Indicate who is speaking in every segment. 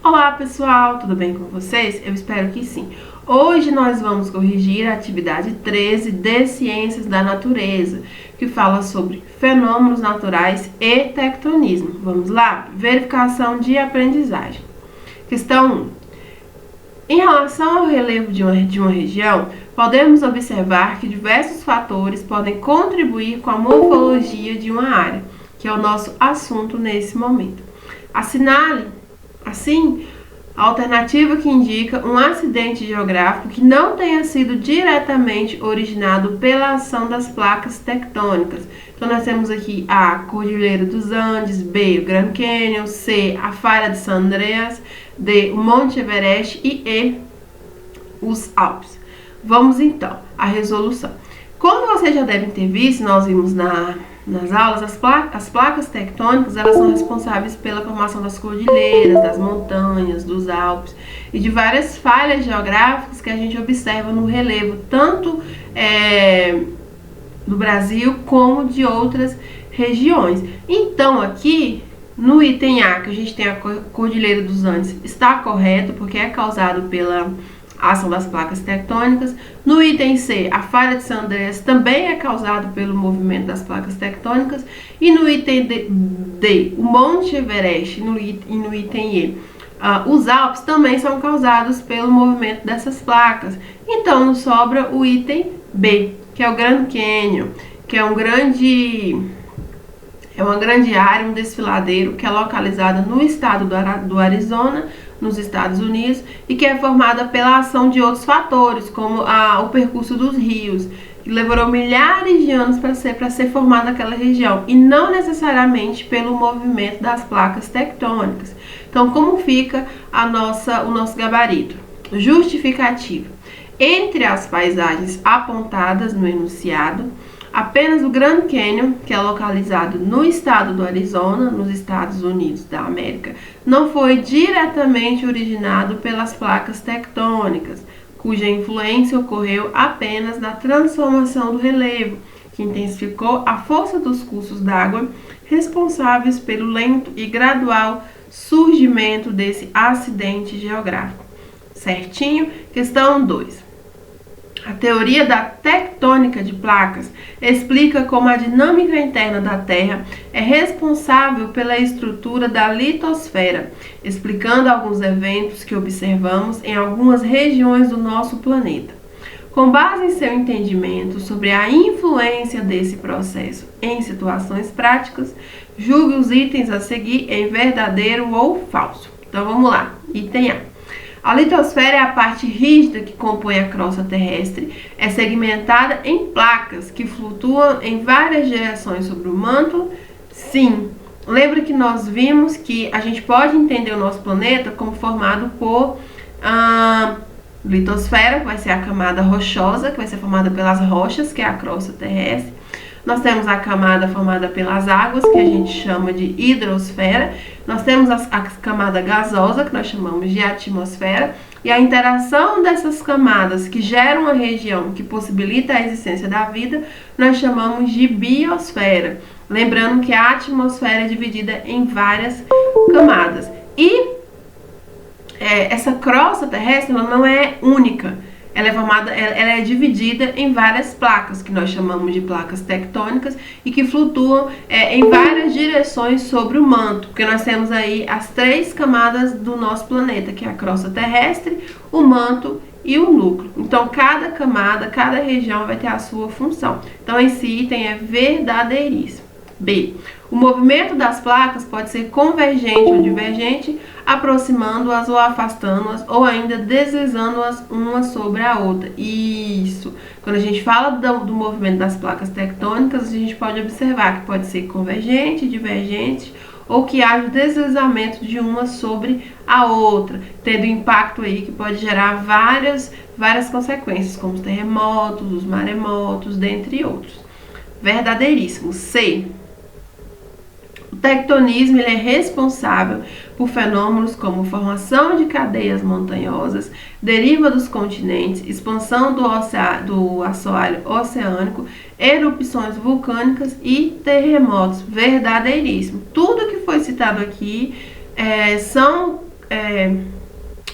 Speaker 1: Olá pessoal, tudo bem com vocês? Eu espero que sim. Hoje nós vamos corrigir a atividade 13 de Ciências da Natureza, que fala sobre fenômenos naturais e tectonismo. Vamos lá? Verificação de aprendizagem. Questão 1. Em relação ao relevo de uma região, podemos observar que diversos fatores podem contribuir com a morfologia de uma área, que é o nosso assunto nesse momento. Assinale assim, a alternativa que indica um acidente geográfico que não tenha sido diretamente originado pela ação das placas tectônicas. Então, nós temos aqui A, Cordilheira dos Andes, B, o Grand Canyon, C, a Falha de San Andreas, D, o Monte Everest e E, os Alpes. Vamos então à resolução. Como vocês já devem ter visto, nós vimos nas aulas, as placas tectônicas, elas são responsáveis pela formação das cordilheiras, das montanhas, dos Alpes e de várias falhas geográficas que a gente observa no relevo, tanto do Brasil como de outras regiões. Então, aqui no item A, que a gente tem a Cordilheira dos Andes, está correto, porque é causado pela ação das placas tectônicas. No item C, a Falha de San Andreas também é causado pelo movimento das placas tectônicas. E no item D, o Monte Everest, e no item E, os Alpes também são causados pelo movimento dessas placas. Então, nos sobra o item B, que é o Grand Canyon, que é uma grande área, um desfiladeiro que é localizada no estado do Arizona, nos Estados Unidos, e que é formada pela ação de outros fatores, como o percurso dos rios, que levou milhares de anos para ser formada aquela região, e não necessariamente pelo movimento das placas tectônicas. Então, como fica o nosso gabarito? Justificativa. Entre as paisagens apontadas no enunciado, apenas o Grand Canyon, que é localizado no estado do Arizona, nos Estados Unidos da América, não foi diretamente originado pelas placas tectônicas, cuja influência ocorreu apenas na transformação do relevo, que intensificou a força dos cursos d'água responsáveis pelo lento e gradual surgimento desse acidente geográfico. Certinho? Questão 2. A teoria da tectônica de placas explica como a dinâmica interna da Terra é responsável pela estrutura da litosfera, explicando alguns eventos que observamos em algumas regiões do nosso planeta. Com base em seu entendimento sobre a influência desse processo em situações práticas, julgue os itens a seguir em verdadeiro ou falso. Então vamos lá, item A. A litosfera é a parte rígida que compõe a crosta terrestre, é segmentada em placas que flutuam em várias direções sobre o manto? Sim. Lembra que nós vimos que a gente pode entender o nosso planeta como formado por litosfera, que vai ser a camada rochosa, que vai ser formada pelas rochas, que é a crosta terrestre. Nós temos a camada formada pelas águas, que a gente chama de hidrosfera. Nós temos a camada gasosa, que nós chamamos de atmosfera. E a interação dessas camadas que geram uma região que possibilita a existência da vida, nós chamamos de biosfera. Lembrando que a atmosfera é dividida em várias camadas. E essa crosta terrestre ela não é única. Ela é dividida em várias placas, que nós chamamos de placas tectônicas, e que flutuam em várias direções sobre o manto, porque nós temos aí as 3 camadas do nosso planeta, que é a crosta terrestre, o manto e o núcleo. Então, cada camada, cada região vai ter a sua função. Então, esse item é verdadeiríssimo. B. O movimento das placas pode ser convergente ou divergente, aproximando-as ou afastando-as, ou ainda deslizando-as uma sobre a outra. Isso. Quando a gente fala do movimento das placas tectônicas, a gente pode observar que pode ser convergente, divergente, ou que haja deslizamento de uma sobre a outra, tendo impacto aí que pode gerar várias consequências, como os terremotos, os maremotos, dentre outros. Verdadeiríssimo. C. O tectonismo ele é responsável por fenômenos como formação de cadeias montanhosas, deriva dos continentes, expansão do assoalho oceânico, erupções vulcânicas e terremotos. Verdadeiríssimo. Tudo que foi citado aqui são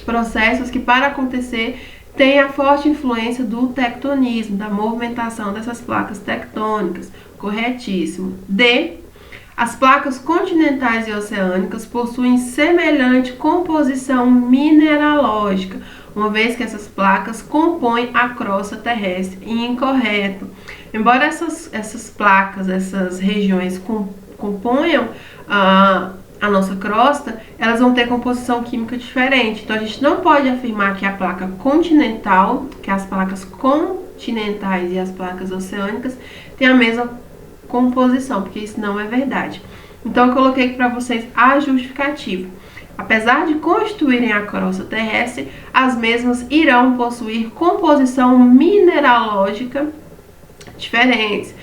Speaker 1: processos que, para acontecer, tem a forte influência do tectonismo, da movimentação dessas placas tectônicas. Corretíssimo. D. As placas continentais e oceânicas possuem semelhante composição mineralógica, uma vez que essas placas compõem a crosta terrestre. Incorreto. Embora essas placas, essas regiões componham a nossa crosta, elas vão ter composição química diferente. Então a gente não pode afirmar que a placa continental, que as placas continentais e as placas oceânicas têm a mesma composição, porque isso não é verdade. Então eu coloquei aqui para vocês a justificativa. Apesar de constituírem a crosta terrestre, as mesmas irão possuir composição mineralógica diferentes,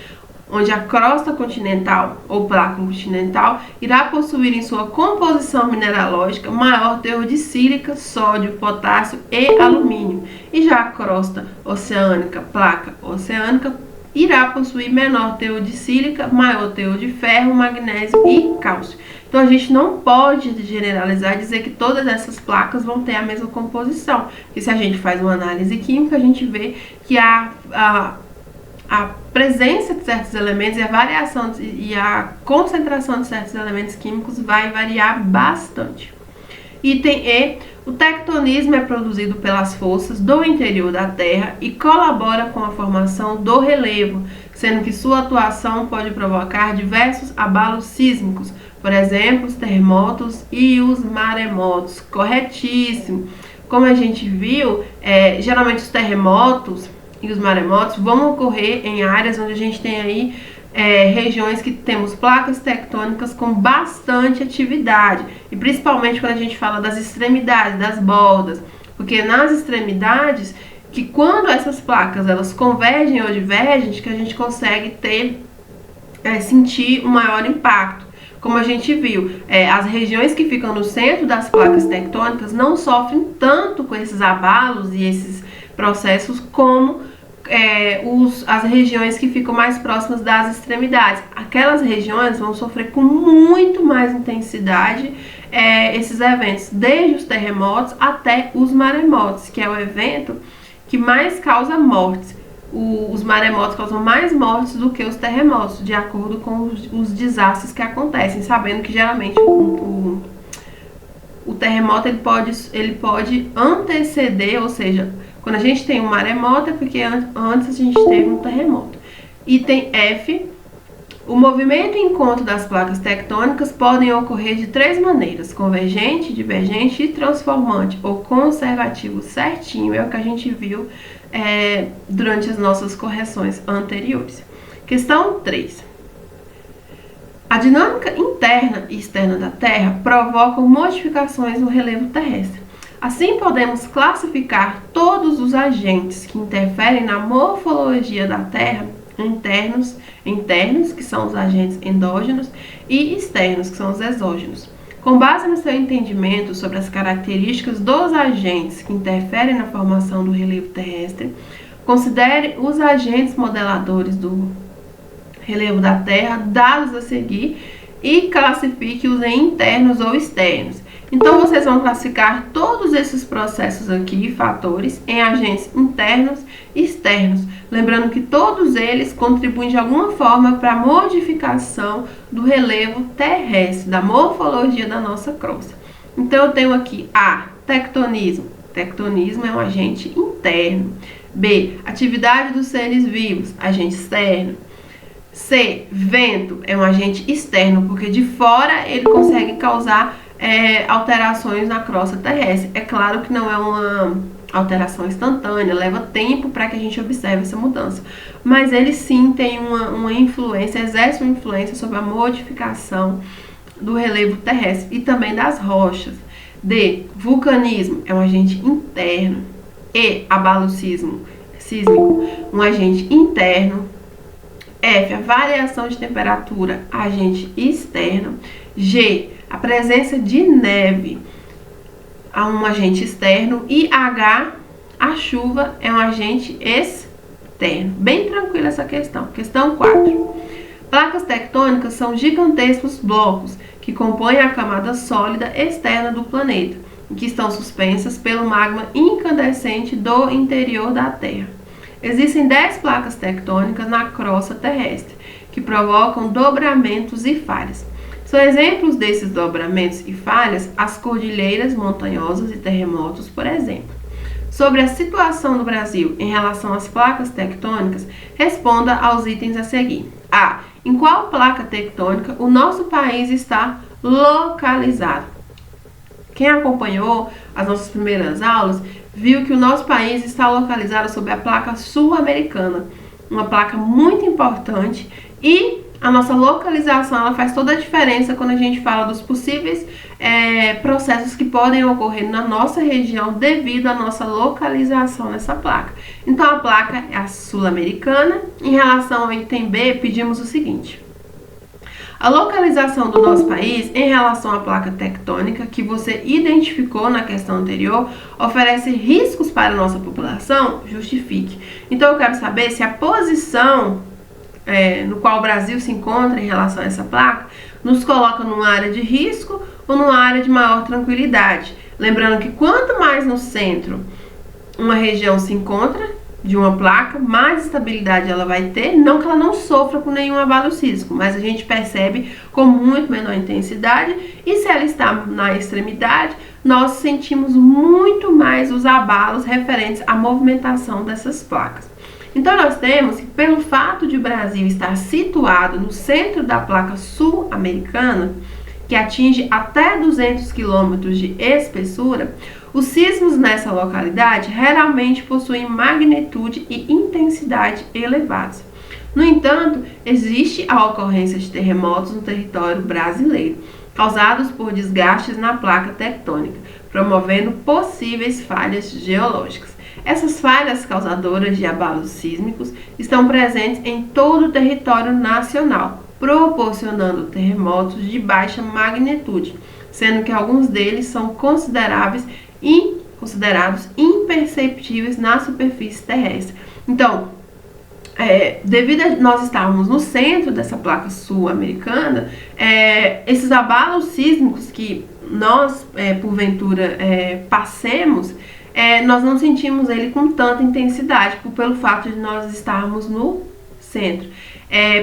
Speaker 1: onde a crosta continental ou placa continental irá possuir em sua composição mineralógica maior teor de sílica, sódio, potássio e alumínio. E já a crosta oceânica, placa oceânica, irá possuir menor teor de sílica, maior teor de ferro, magnésio e cálcio. Então a gente não pode generalizar e dizer que todas essas placas vão ter a mesma composição. Porque se a gente faz uma análise química, a gente vê que a presença de certos elementos e a variação e a concentração de certos elementos químicos vai variar bastante. Item E. O tectonismo é produzido pelas forças do interior da Terra e colabora com a formação do relevo, sendo que sua atuação pode provocar diversos abalos sísmicos, por exemplo, os terremotos e os maremotos. Corretíssimo. Como a gente viu, geralmente os terremotos e os maremotos vão ocorrer em áreas onde a gente tem aí regiões que temos placas tectônicas com bastante atividade, e principalmente quando a gente fala das extremidades, das bordas, porque nas extremidades, que quando essas placas elas convergem ou divergem, que a gente consegue sentir um maior impacto. Como a gente viu, as regiões que ficam no centro das placas tectônicas não sofrem tanto com esses abalos e esses processos como as regiões que ficam mais próximas das extremidades. Aquelas regiões vão sofrer com muito mais intensidade esses eventos, desde os terremotos até os maremotos, que é o evento que mais causa mortes. Os maremotos causam mais mortes do que os terremotos, de acordo com os desastres que acontecem, sabendo que geralmente o terremoto ele pode anteceder, ou seja, quando a gente tem um maremoto é porque antes a gente teve um terremoto. Item F. O movimento e encontro das placas tectônicas podem ocorrer de três maneiras: convergente, divergente e transformante, ou conservativo certinho. É o que a gente viu durante as nossas correções anteriores. Questão 3. A dinâmica interna e externa da Terra provocam modificações no relevo terrestre. Assim, podemos classificar todos os agentes que interferem na morfologia da Terra em internos, que são os agentes endógenos, e externos, que são os exógenos. Com base no seu entendimento sobre as características dos agentes que interferem na formação do relevo terrestre, considere os agentes modeladores do relevo da Terra, dados a seguir, e classifique-os em internos ou externos. Então, vocês vão classificar todos esses processos aqui, fatores, em agentes internos e externos. Lembrando que todos eles contribuem de alguma forma para a modificação do relevo terrestre, da morfologia da nossa crosta. Então, eu tenho aqui A, tectonismo. Tectonismo é um agente interno. B, atividade dos seres vivos, agente externo. C, vento, é um agente externo, porque de fora ele consegue causar alterações na crosta terrestre. É claro que não é uma alteração instantânea, leva tempo para que a gente observe essa mudança, mas ele sim tem uma influência, exerce uma influência sobre a modificação do relevo terrestre e também das rochas. D, vulcanismo, é um agente interno. E, abalo sísmico, um agente interno. F, a variação de temperatura, agente externo. G, a presença de neve, a um agente externo. E H, a chuva, é um agente externo. Bem tranquila essa questão. Questão 4. Placas tectônicas são gigantescos blocos que compõem a camada sólida externa do planeta. que estão suspensas pelo magma incandescente do interior da Terra. Existem 10 placas tectônicas na crosta terrestre, que provocam dobramentos e falhas. São exemplos desses dobramentos e falhas as cordilheiras montanhosas e terremotos, por exemplo. Sobre a situação do Brasil em relação às placas tectônicas, responda aos itens a seguir. A. Em qual placa tectônica o nosso país está localizado? Quem acompanhou as nossas primeiras aulas viu que o nosso país está localizado sob a placa sul-americana, uma placa muito importante, e a nossa localização ela faz toda a diferença quando a gente fala dos possíveis processos que podem ocorrer na nossa região devido à nossa localização nessa placa. Então a placa é a sul-americana. Em relação ao item B, pedimos o seguinte: a localização do nosso país em relação à placa tectônica que você identificou na questão anterior oferece riscos para a nossa população? Justifique. Então eu quero saber se a posição no qual o Brasil se encontra em relação a essa placa nos coloca numa área de risco ou numa área de maior tranquilidade. Lembrando que quanto mais no centro uma região se encontra de uma placa, mais estabilidade ela vai ter, não que ela não sofra com nenhum abalo sísmico, mas a gente percebe com muito menor intensidade, e se ela está na extremidade, nós sentimos muito mais os abalos referentes à movimentação dessas placas. Então nós temos que, pelo fato de o Brasil estar situado no centro da placa sul-americana, que atinge até 200 km de espessura, os sismos nessa localidade geralmente possuem magnitude e intensidade elevados. No entanto, existe a ocorrência de terremotos no território brasileiro, causados por desgastes na placa tectônica, promovendo possíveis falhas geológicas. Essas falhas causadoras de abalos sísmicos estão presentes em todo o território nacional, proporcionando terremotos de baixa magnitude, sendo que alguns deles são considerados imperceptíveis na superfície terrestre. Então, devido a nós estarmos no centro dessa placa sul-americana, esses abalos sísmicos que nós, porventura, passemos, nós não sentimos ele com tanta intensidade, pelo fato de nós estarmos no centro.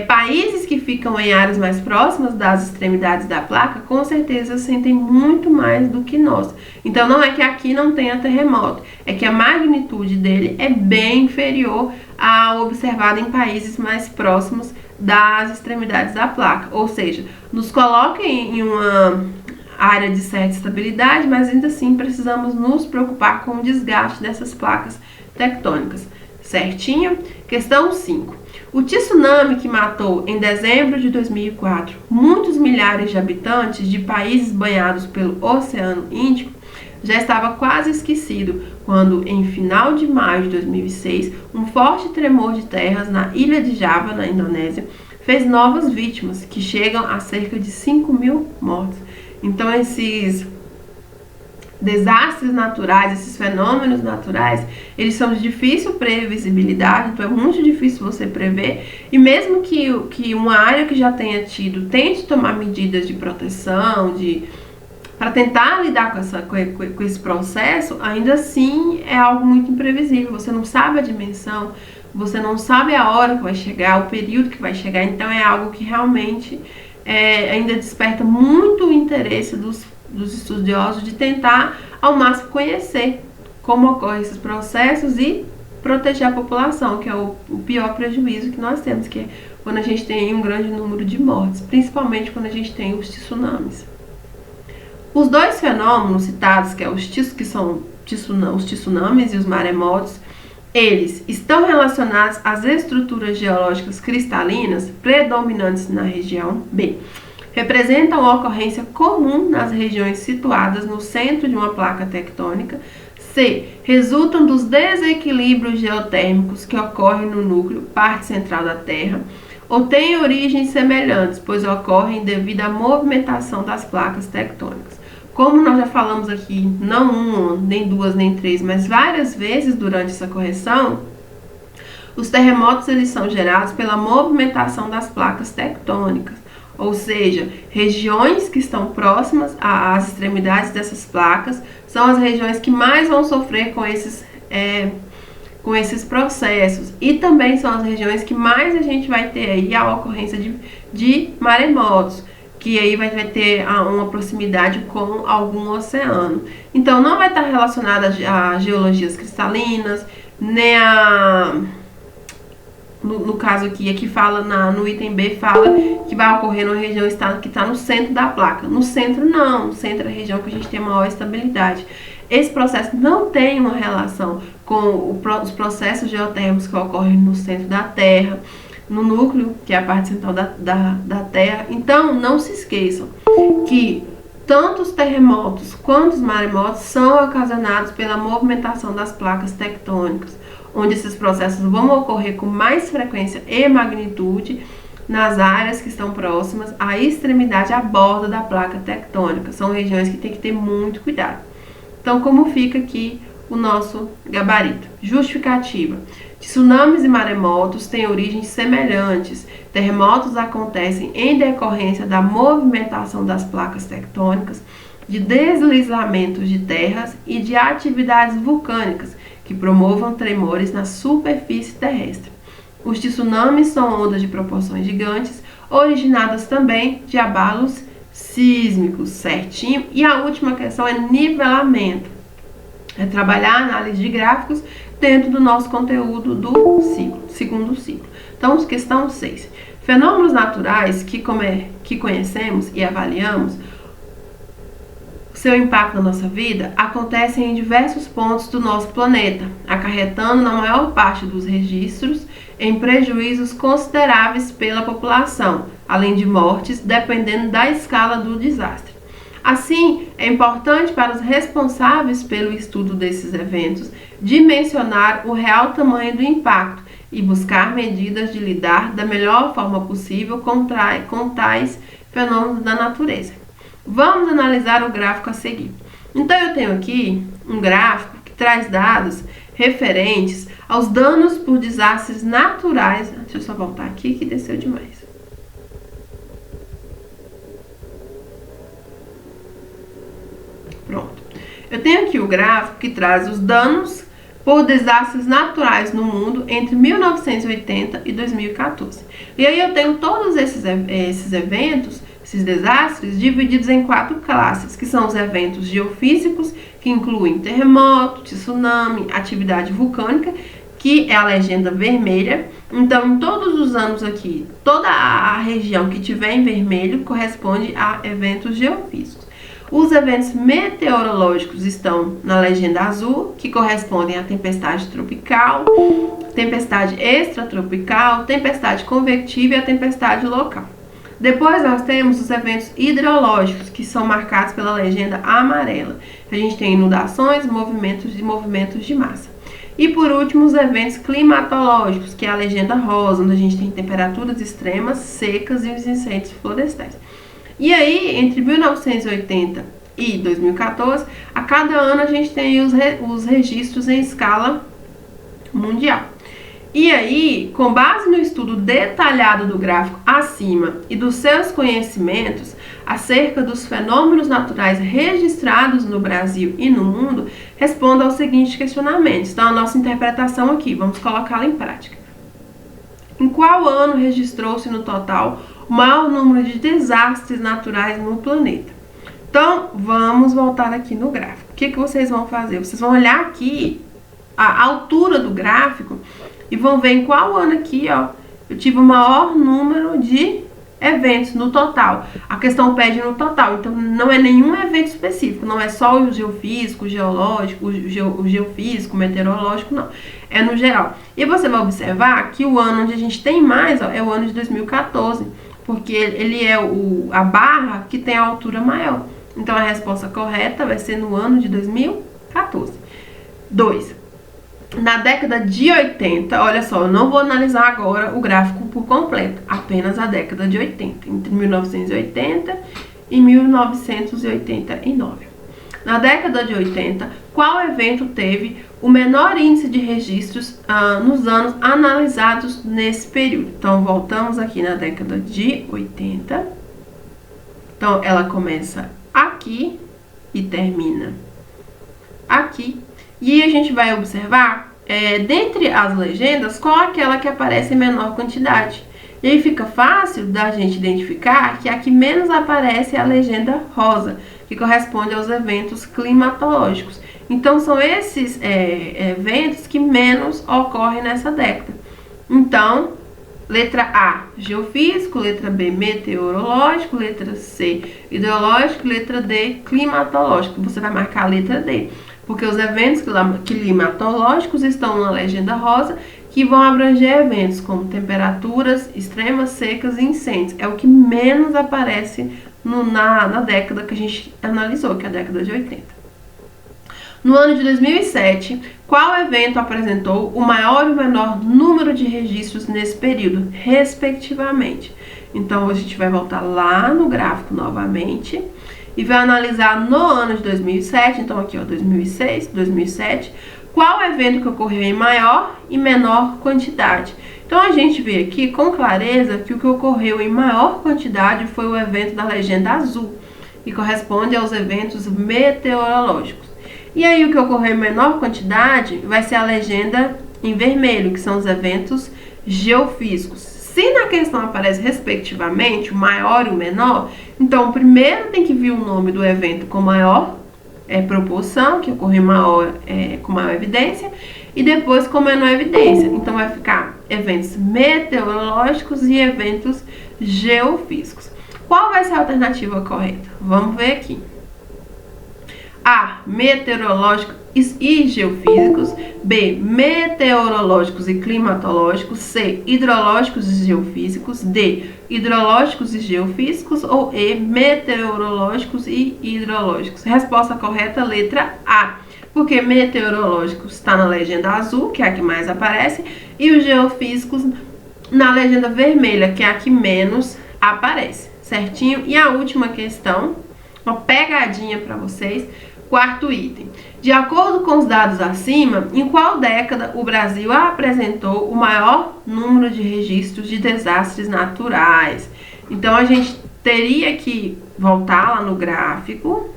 Speaker 1: Países que ficam em áreas mais próximas das extremidades da placa, com certeza sentem muito mais do que nós. Então não é que aqui não tenha terremoto, é que a magnitude dele é bem inferior à observada em países mais próximos das extremidades da placa. Ou seja, nos coloca em uma área de certa estabilidade, mas ainda assim precisamos nos preocupar com o desgaste dessas placas tectônicas. Certinho? Questão 5. O tsunami que matou em dezembro de 2004 muitos milhares de habitantes de países banhados pelo Oceano Índico já estava quase esquecido quando, em final de maio de 2006, um forte tremor de terras na ilha de Java, na Indonésia, fez novas vítimas, que chegam a cerca de 5.000 mortos. Então, esses desastres naturais, esses fenômenos naturais, eles são de difícil previsibilidade, então é muito difícil você prever, e mesmo que uma área que já tenha tido tente tomar medidas de proteção, para tentar lidar com esse processo, ainda assim é algo muito imprevisível. Você não sabe a dimensão, você não sabe a hora que vai chegar, o período que vai chegar, então é algo que realmente ainda desperta muito o interesse dos estudiosos de tentar ao máximo conhecer como ocorrem esses processos e proteger a população, que é o pior prejuízo que nós temos, que é quando a gente tem um grande número de mortes, principalmente quando a gente tem os tsunamis. Os dois fenômenos citados, que são os tsunamis e os maremotos, eles estão relacionados às estruturas geológicas cristalinas predominantes na região. B. Representam a ocorrência comum nas regiões situadas no centro de uma placa tectônica. C. Resultam dos desequilíbrios geotérmicos que ocorrem no núcleo, parte central da Terra, ou têm origens semelhantes, pois ocorrem devido à movimentação das placas tectônicas. Como nós já falamos aqui, não uma, nem duas, nem três, mas várias vezes durante essa correção, os terremotos eles são gerados pela movimentação das placas tectônicas. ou seja, regiões que estão próximas às extremidades dessas placas são as regiões que mais vão sofrer com esses processos, e também são as regiões que mais a gente vai ter aí a ocorrência de maremotos, que aí vai ter uma proximidade com algum oceano. Então não vai estar relacionada a geologias cristalinas, nem no caso aqui fala, no item B fala que vai ocorrer numa região que está no centro da placa. No centro não, no centro é a região que a gente tem maior estabilidade. Esse processo não tem uma relação com os processos geotérmicos que ocorrem no centro da Terra, no núcleo, que é a parte central da Terra. Então, não se esqueçam que tanto os terremotos quanto os maremotos são ocasionados pela movimentação das placas tectônicas, onde esses processos vão ocorrer com mais frequência e magnitude nas áreas que estão próximas à extremidade, à borda da placa tectônica. São regiões que tem que ter muito cuidado. Então, como fica aqui o nosso gabarito? Justificativa. Tsunamis e maremotos têm origens semelhantes. Terremotos acontecem em decorrência da movimentação das placas tectônicas, de deslizamentos de terras e de atividades vulcânicas que promovam tremores na superfície terrestre. Os tsunamis são ondas de proporções gigantes, originadas também de abalos sísmicos, certinho? E a última questão é nivelamento. É trabalhar a análise de gráficos dentro do nosso conteúdo do segundo ciclo. Então, questão 6. Fenômenos naturais que conhecemos e avaliamos seu impacto na nossa vida acontecem em diversos pontos do nosso planeta, acarretando na maior parte dos registros em prejuízos consideráveis pela população, além de mortes, dependendo da escala do desastre. Assim, é importante para os responsáveis pelo estudo desses eventos dimensionar o real tamanho do impacto e buscar medidas de lidar da melhor forma possível com tais fenômenos da natureza. Vamos analisar o gráfico a seguir. Então, eu tenho aqui um gráfico que traz dados referentes aos danos por desastres naturais. Deixa eu só voltar aqui que desceu demais. Pronto. Eu tenho aqui o gráfico que traz os danos por desastres naturais no mundo entre 1980 e 2014. E aí eu tenho todos esses eventos, esses desastres, divididos em 4 classes, que são os eventos geofísicos, que incluem terremoto, tsunami, atividade vulcânica, que é a legenda vermelha. Então, em todos os anos aqui, toda a região que tiver em vermelho corresponde a eventos geofísicos. Os eventos meteorológicos estão na legenda azul, que correspondem à tempestade tropical, tempestade extratropical, tempestade convectiva e a tempestade local. Depois nós temos os eventos hidrológicos, que são marcados pela legenda amarela. A gente tem inundações, movimentos de massa. E por último, os eventos climatológicos, que é a legenda rosa, onde a gente tem temperaturas extremas, secas e os incêndios florestais. E aí, entre 1980 e 2014, a cada ano a gente tem os registros em escala mundial. E aí, com base no estudo detalhado do gráfico acima e dos seus conhecimentos acerca dos fenômenos naturais registrados no Brasil e no mundo, responda aos seguintes questionamentos. Então, a nossa interpretação aqui, vamos colocá-la em prática. Em qual ano registrou-se no total o maior número de desastres naturais no planeta? Então, vamos voltar aqui no gráfico. O que vocês vão fazer? Vocês vão olhar aqui a altura do gráfico e vão ver em qual ano aqui, ó, eu tive o maior número de eventos no total. A questão pede no total, então não é nenhum evento específico, não é só o geofísico, o geológico, o geofísico, o meteorológico, não. É no geral. E você vai observar que o ano onde a gente tem mais, ó, é o ano de 2014, porque ele é a barra que tem a altura maior. Então a resposta correta vai ser no ano de 2014. 2. Na década de 80, olha só, eu não vou analisar agora o gráfico por completo, apenas a década de 80, entre 1980 e 1989. Na década de 80, qual evento teve o menor índice de registros nos anos analisados nesse período? Então, voltamos aqui na década de 80. Então, ela começa aqui e termina aqui. E a gente vai observar, dentre as legendas, qual é aquela que aparece em menor quantidade. E aí fica fácil da gente identificar que a que menos aparece é a legenda rosa, que corresponde aos eventos climatológicos. Então, são esses eventos que menos ocorrem nessa década. Então, letra A, geofísico, letra B, meteorológico, letra C, hidrológico, letra D, climatológico. Você vai marcar a letra D, porque os eventos climatológicos estão na legenda rosa, que vão abranger eventos como temperaturas extremas, secas e incêndios. É o que menos aparece na década que a gente analisou, que é a década de 80. No ano de 2007, qual evento apresentou o maior e o menor número de registros nesse período, respectivamente? Então, a gente vai voltar lá no gráfico novamente e vai analisar no ano de 2007, então aqui ó, 2006, 2007, qual evento que ocorreu em maior e menor quantidade. Então, a gente vê aqui com clareza que o que ocorreu em maior quantidade foi o evento da legenda azul, que corresponde aos eventos meteorológicos. E aí, o que ocorreu em menor quantidade vai ser a legenda em vermelho, que são os eventos geofísicos. Se na questão aparece respectivamente o maior e o menor, então primeiro tem que vir o nome do evento com maior proporção, que ocorreu com maior evidência, e depois com menor evidência. Então vai ficar eventos meteorológicos e eventos geofísicos. Qual vai ser a alternativa correta? Vamos ver aqui. A, meteorológicos e geofísicos. B, meteorológicos e climatológicos. C, hidrológicos e geofísicos. D, hidrológicos e geofísicos. Ou E, meteorológicos e hidrológicos. Resposta correta, letra A. Porque meteorológicos está na legenda azul, que é a que mais aparece, e os geofísicos na legenda vermelha, que é a que menos aparece. Certinho? E a última questão, uma pegadinha para vocês. Quarto item. De acordo com os dados acima, em qual década o Brasil apresentou o maior número de registros de desastres naturais? Então, a gente teria que voltar lá no gráfico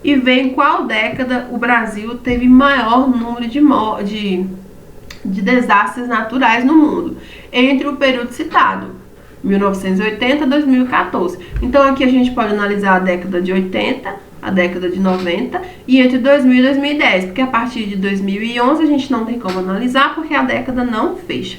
Speaker 1: e ver em qual década o Brasil teve maior número de desastres naturais no mundo, entre o período citado, 1980 a 2014. Então, aqui a gente pode analisar a década de 80, a década de 90 e entre 2000 e 2010, porque a partir de 2011 a gente não tem como analisar porque a década não fecha.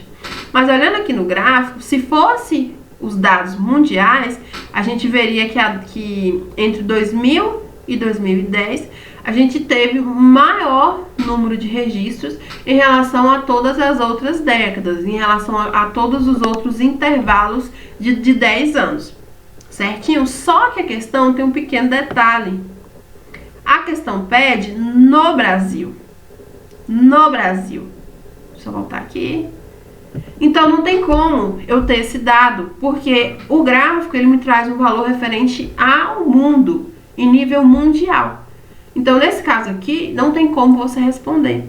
Speaker 1: Mas olhando aqui no gráfico, se fosse os dados mundiais, a gente veria que entre 2000 e 2010 a gente teve maior número de registros em relação a todas as outras décadas, em relação a todos os outros intervalos de 10 anos. Certinho? Só que a questão tem um pequeno detalhe. A questão pede no Brasil. No Brasil. Deixa eu voltar aqui. Então, não tem como eu ter esse dado, porque o gráfico ele me traz um valor referente ao mundo, em nível mundial. Então, nesse caso aqui, não tem como você responder.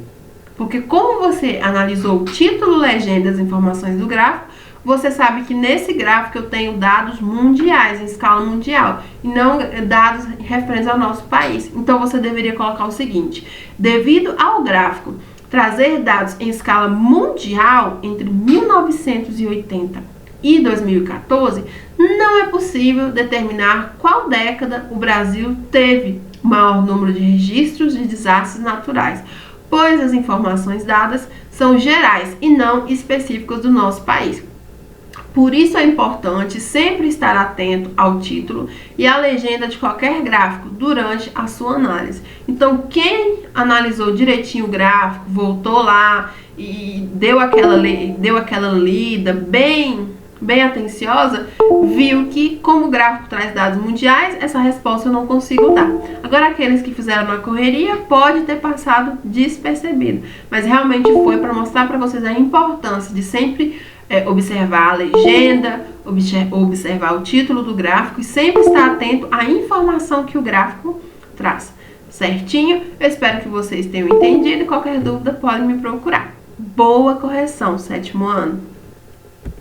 Speaker 1: Porque como você analisou o título, legenda e as informações do gráfico, você sabe que nesse gráfico eu tenho dados mundiais, em escala mundial, e não dados referentes ao nosso país. Então, você deveria colocar o seguinte: devido ao gráfico trazer dados em escala mundial entre 1980 e 2014, não é possível determinar qual década o Brasil teve o maior número de registros de desastres naturais, pois as informações dadas são gerais e não específicas do nosso país. Por isso é importante sempre estar atento ao título e à legenda de qualquer gráfico durante a sua análise. Então, quem analisou direitinho o gráfico, voltou lá e deu aquela lida bem atenciosa, viu que, como o gráfico traz dados mundiais, essa resposta eu não consigo dar. Agora, aqueles que fizeram na correria, pode ter passado despercebido, mas realmente foi para mostrar para vocês a importância de sempre observar a legenda, observar o título do gráfico e sempre estar atento à informação que o gráfico traz. Certinho? Eu espero que vocês tenham entendido e qualquer dúvida pode me procurar. Boa correção, 7º ano!